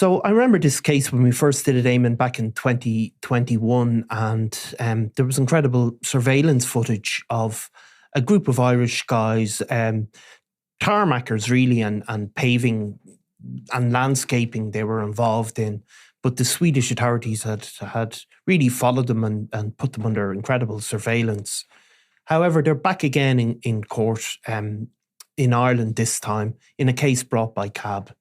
So I remember this case when we first did it, Eamon, back in 2021, and there was incredible surveillance footage of a group of Irish guys, tarmackers really, and paving and landscaping they were involved in. But the Swedish authorities had really followed them and put them under incredible surveillance. However, they're back again in court in Ireland this time in a case brought by CAB.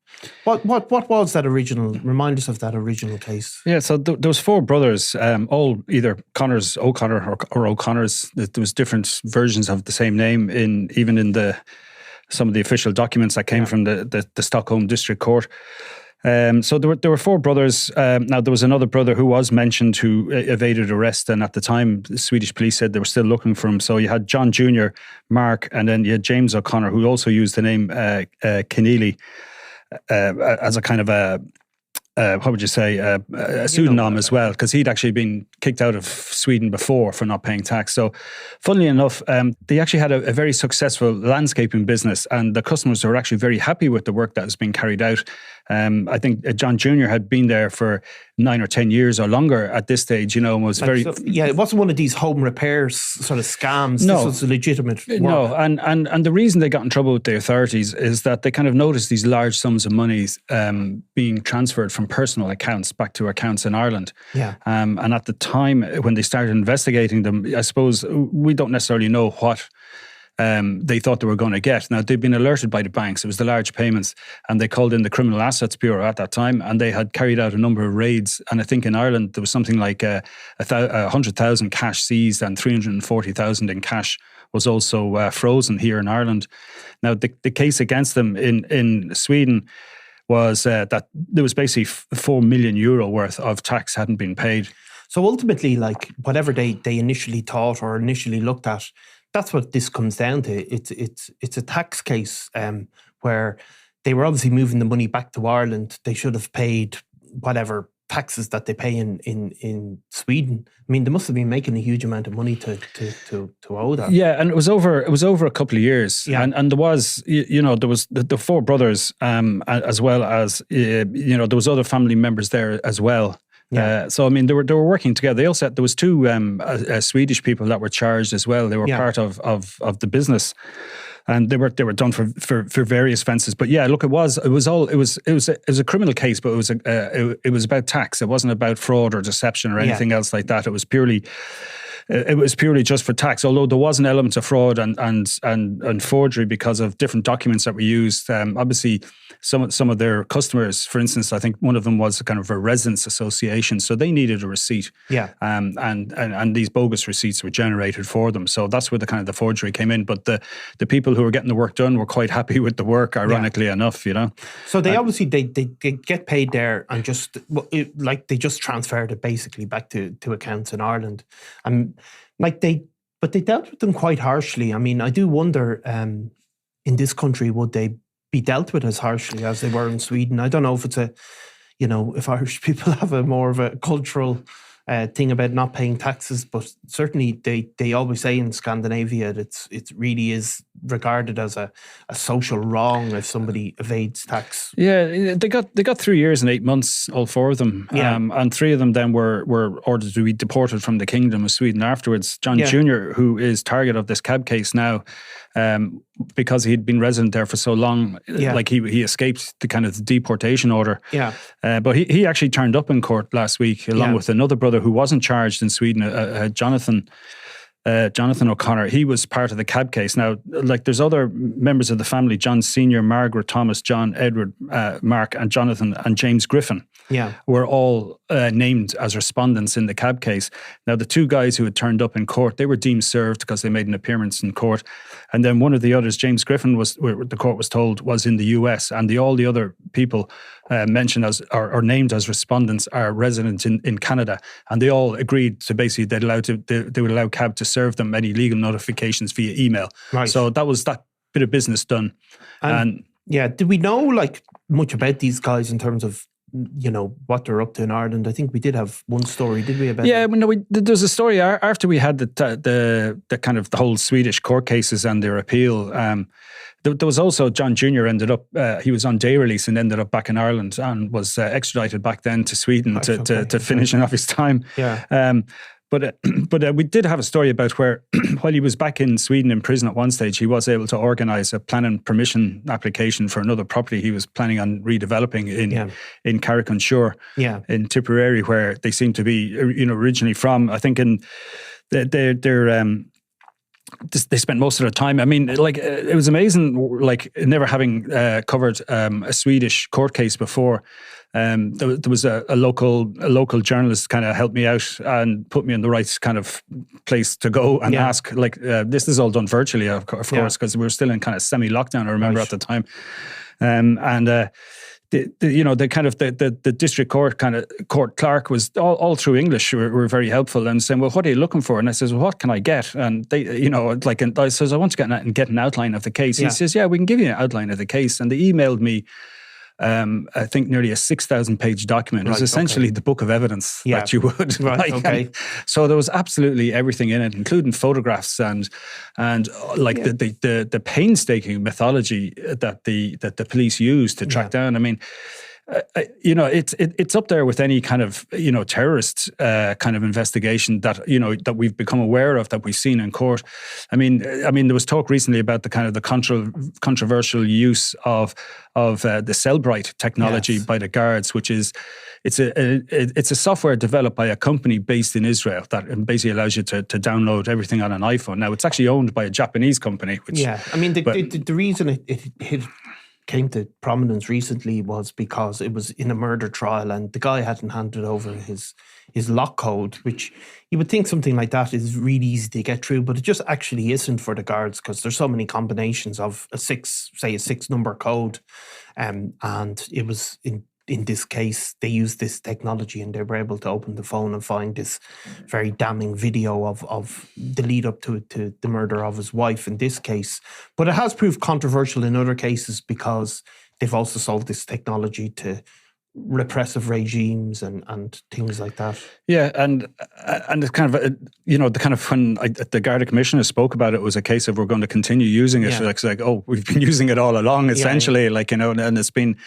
What was that original? Remind us of that original case. Yeah, so there was four brothers, all either O'Connor or O'Connors. There was different versions of the same name even in some of the official documents that came from the Stockholm District Court. So there were four brothers. Now there was another brother who was mentioned who evaded arrest, and at the time the Swedish police said they were still looking for him. So you had John Jr., Mark, and then you had James O'Connor, who also used the name Keneally as a kind of a what would you say, a pseudonym as well, because he'd actually been kicked out of Sweden before for not paying tax. So funnily enough, they actually had a very successful landscaping business, and the customers were actually very happy with the work that was being carried out. I think John Jr. had been there for 9 or 10 years or longer at this stage, and was very... So, it wasn't one of these home repairs sort of scams. No. This was legitimate work. No, and the reason they got in trouble with the authorities is that they kind of noticed these large sums of money being transferred from personal accounts back to accounts in Ireland. Yeah. And at the time when they started investigating them, I suppose we don't necessarily know what they thought they were going to get. Now, they'd been alerted by the banks. It was the large payments, and they called in the Criminal Assets Bureau at that time, and they had carried out a number of raids. And I think in Ireland there was something like 100,000 cash seized, and 340,000 in cash was also frozen here in Ireland. Now, the case against them in Sweden was that there was basically €4 million worth of tax hadn't been paid. So ultimately, like whatever they initially thought or initially looked at, that's what this comes down to. It's a tax case where they were obviously moving the money back to Ireland. They should have paid whatever taxes that they pay in Sweden. I mean, they must have been making a huge amount of money to owe that. Yeah, and it was over a couple of years. Yeah. And there was, there was the four brothers, as well as, there was other family members there as well. Yeah. So I mean, they were working together. They also there was two Swedish people that were charged as well. They were part of the business, and they were done for various offences. But yeah, look, it was a criminal case, but it was about tax. It wasn't about fraud or deception or anything else like that. It was purely just for tax, although there was an element of fraud and forgery because of different documents that were used. Obviously, some of their customers, for instance, I think one of them was a kind of a residents association, so they needed a receipt. Yeah. And these bogus receipts were generated for them. So that's where the kind of the forgery came in. But the people who were getting the work done were quite happy with the work, ironically enough, So they obviously they get paid there and just they just transferred it basically back to accounts in Ireland. But they dealt with them quite harshly. I mean, I do wonder in this country, would they be dealt with as harshly as they were in Sweden? I don't know if it's if Irish people have a more of a cultural thing about not paying taxes, but certainly they always say in Scandinavia that it really is regarded as a social wrong if somebody evades tax. Yeah, they got 3 years and 8 months, all four of them. Yeah. And three of them then were ordered to be deported from the Kingdom of Sweden afterwards. John Jr., who is target of this CAB case now, because he'd been resident there for so long, like he escaped the kind of deportation order. Yeah. But he actually turned up in court last week along with another brother who wasn't charged in Sweden, Jonathan O'Connor. He was part of the CAB case. Now, like there's other members of the family, John Sr., Margaret, Thomas, John, Edward, Mark and Jonathan and James Griffin were all named as respondents in the CAB case. Now, the two guys who had turned up in court, they were deemed served because they made an appearance in court. And then one of the others, James Griffin, the court was told, was in the US. And all the other people mentioned as or named as respondents are residents in Canada. And they all agreed to basically they would allow CAB to serve them any legal notifications via email. Right. So that was that bit of business done. And did we know much about these guys in terms of what they're up to in Ireland. I think we did have one story, did we? About there's a story after we had the kind of the whole Swedish court cases and their appeal. There was also John Jr. ended up, he was on day release and ended up back in Ireland and was extradited back then to Sweden to finishing off his time. Yeah. But we did have a story about where, while he was back in Sweden in prison at one stage, he was able to organise a plan and permission application for another property he was planning on redeveloping in Carrick-on-Shore, in Tipperary, where they seem to be, originally from. I think in they spent most of their time. I mean, it was amazing, never having covered a Swedish court case before. There was a local journalist kind of helped me out and put me in the right kind of place to go and ask. This is all done virtually, of course, because we were still in kind of semi-lockdown. I remember at the time, the district court clerk was all through English. Were very helpful and saying, "Well, what are you looking for?" And I says, "Well, what can I get?" And they, and I says, "I want to get an outline of the case." He says, "Yeah, we can give you an outline of the case." And they emailed me. I think nearly a 6,000-page document. It was essentially the book of evidence that you would. Right, okay. So there was absolutely everything in it, including photographs and the painstaking methodology that the police used to track down. I mean, it's up there with any kind of terrorist kind of investigation that we've become aware of, that we've seen in court. I mean there was talk recently about the kind of the controversial use of the Cellbrite technology by the guards, which is it's a software developed by a company based in Israel that basically allows you to download everything on an iPhone. Now it's actually owned by a Japanese company. The reason it came to prominence recently was because it was in a murder trial and the guy hadn't handed over his lock code, which you would think something like that is really easy to get through, but it just actually isn't for the guards because there's so many combinations of a six number code, and it was in this case, they used this technology and they were able to open the phone and find this very damning video of the lead up to the murder of his wife in this case. But it has proved controversial in other cases because they've also sold this technology to repressive regimes and things like that. Yeah, and it's kind of when the Garda Commissioner spoke about it was a case of we're going to continue using it. It's like, oh, we've been using it all along, essentially. And it's been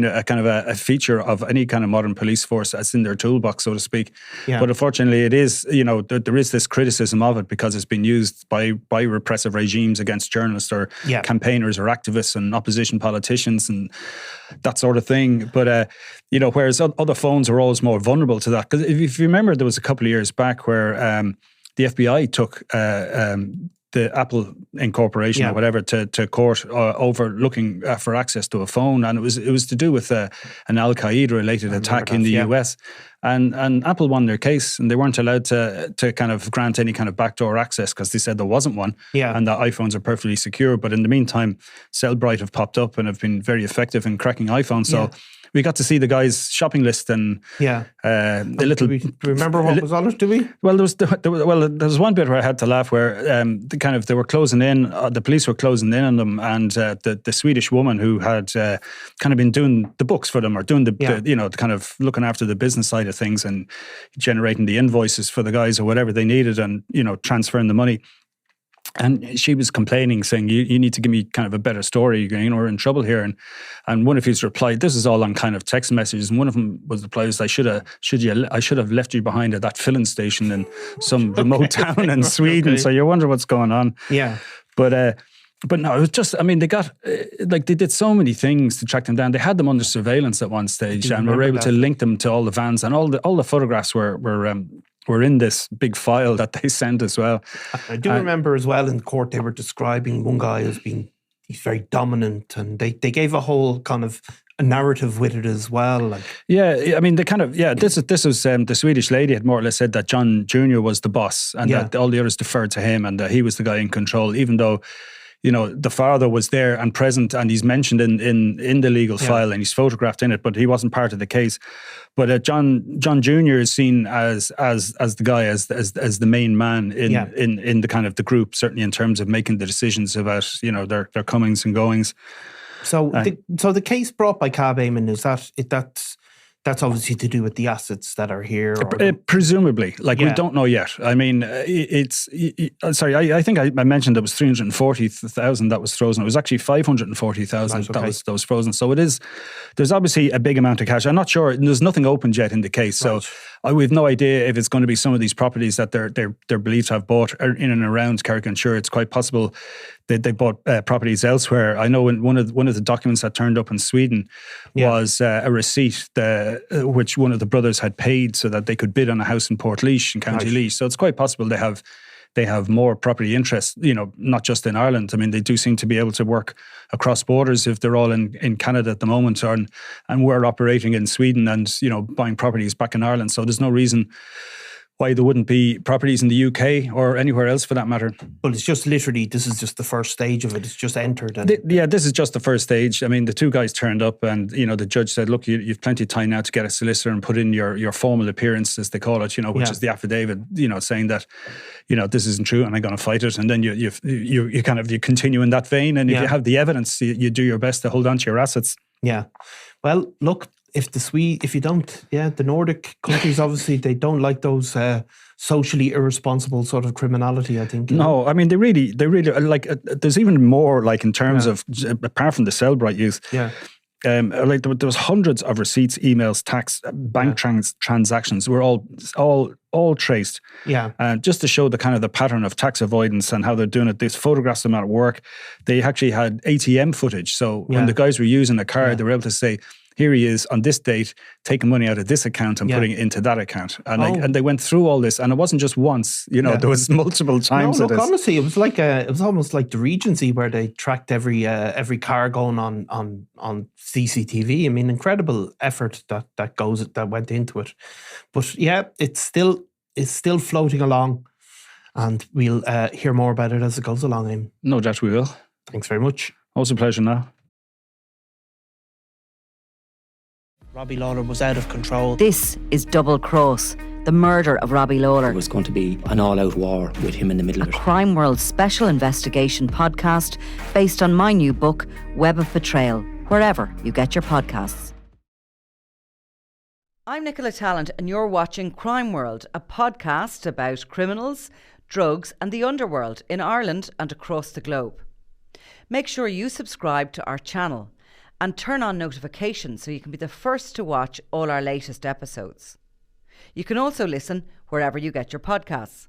a kind of a feature of any kind of modern police force that's in their toolbox, so to speak. Yeah. But unfortunately, it is there is this criticism of it because it's been used by repressive regimes against journalists or campaigners or activists and opposition politicians and that sort of thing. But whereas other phones are always more vulnerable to that. Because if you remember, there was a couple of years back where the FBI took the Apple Incorporation or whatever to court over looking for access to a phone, and it was to do with an Al Qaeda related attack in the US. And Apple won their case, and they weren't allowed to kind of grant any kind of backdoor access because they said there wasn't one, and that iPhones are perfectly secure. But in the meantime, Cellbrite have popped up and have been very effective in cracking iPhones. So we got to see the guy's shopping list and the little. Do we remember what was on it? Do we? Well, there was one bit where I had to laugh where they were closing in. The police were closing in on them, and the Swedish woman who had kind of been doing the books for them or doing the kind of looking after the business side of things and generating the invoices for the guys or whatever they needed and transferring the money. And she was complaining, saying, you need to give me kind of a better story. We're in trouble here. And one of his replied, this is all on kind of text messages. And one of them was replies, I should have left you behind at that filling station in some remote town in Sweden. Okay. So you wonder what's going on. Yeah. But no, it was just, they got, they did so many things to track them down. They had them under surveillance at one stage and were able to link them to all the vans, and all the photographs were in this big file that they sent as well. I do remember as well in court they were describing one guy as he's very dominant, and they gave a whole kind of a narrative with it as well. This was the Swedish lady had more or less said that John Jr. was the boss and that all the others deferred to him and that he was the guy in control, even though the father was there and present, and he's mentioned in the legal file, and he's photographed in it, but he wasn't part of the case. But John Jr. is seen as the guy, as the main man in the kind of the group, certainly in terms of making the decisions about their comings and goings. So the case brought by Cab Eamon is that's That's obviously to do with the assets that are here. Presumably. We don't know yet. I mean, sorry, I think I mentioned there was 340,000 that was frozen. It was actually 540,000 that was frozen. So there's obviously a big amount of cash. I'm not sure, there's nothing opened yet in the case. So we have no idea if it's going to be some of these properties that they're believed to have bought in and around Carrick-on-Suir. It's quite possible that they bought properties elsewhere. I know in one of the documents that turned up in Sweden was a receipt which one of the brothers had paid so that they could bid on a house in Portlaoise in County Laois. So it's quite possible they have more property interest, not just in Ireland. I mean, they do seem to be able to work across borders if they're all in Canada at the moment, and we're operating in Sweden and, buying properties back in Ireland. So there's no reason why there wouldn't be properties in the UK or anywhere else for that matter. But it's just literally, this is just the first stage of it. It's just entered. This is just the first stage. I mean, the two guys turned up and, the judge said, look, you've plenty of time now to get a solicitor and put in your formal appearance, as they call it, which is the affidavit, saying that, this isn't true and I'm going to fight it. And then you continue in that vein. And if you have the evidence, you do your best to hold on to your assets. Yeah. Well, look, the Nordic countries, obviously, they don't like those socially irresponsible sort of criminality, I think. No, I mean, they really, there's even more, in terms of, apart from the Cellbright youth, there was hundreds of receipts, emails, tax, bank transactions were all traced. Yeah. Just to show the kind of the pattern of tax avoidance and how they're doing it. There's photographs of them at work. They actually had ATM footage. So when the guys were using the card, they were able to say, here he is on this date, taking money out of this account and putting it into that account. And they went through all this, and it wasn't just once. There was multiple times. No, look, honestly, it was almost like the Regency, where they tracked every car going on CCTV. I mean, incredible effort that went into it. But it's still floating along, and we'll hear more about it as it goes along. Eamon. No doubt we will. Thanks very much. Always a pleasure, now. Robbie Lawler was out of control. This is Double Cross, the murder of Robbie Lawler. It was going to be an all-out war with him in the middle of it. A Crime World special investigation podcast based on my new book, Web of Betrayal, wherever you get your podcasts. I'm Nicola Tallant and you're watching Crime World, a podcast about criminals, drugs and the underworld in Ireland and across the globe. Make sure you subscribe to our channel and turn on notifications so you can be the first to watch all our latest episodes. You can also listen wherever you get your podcasts.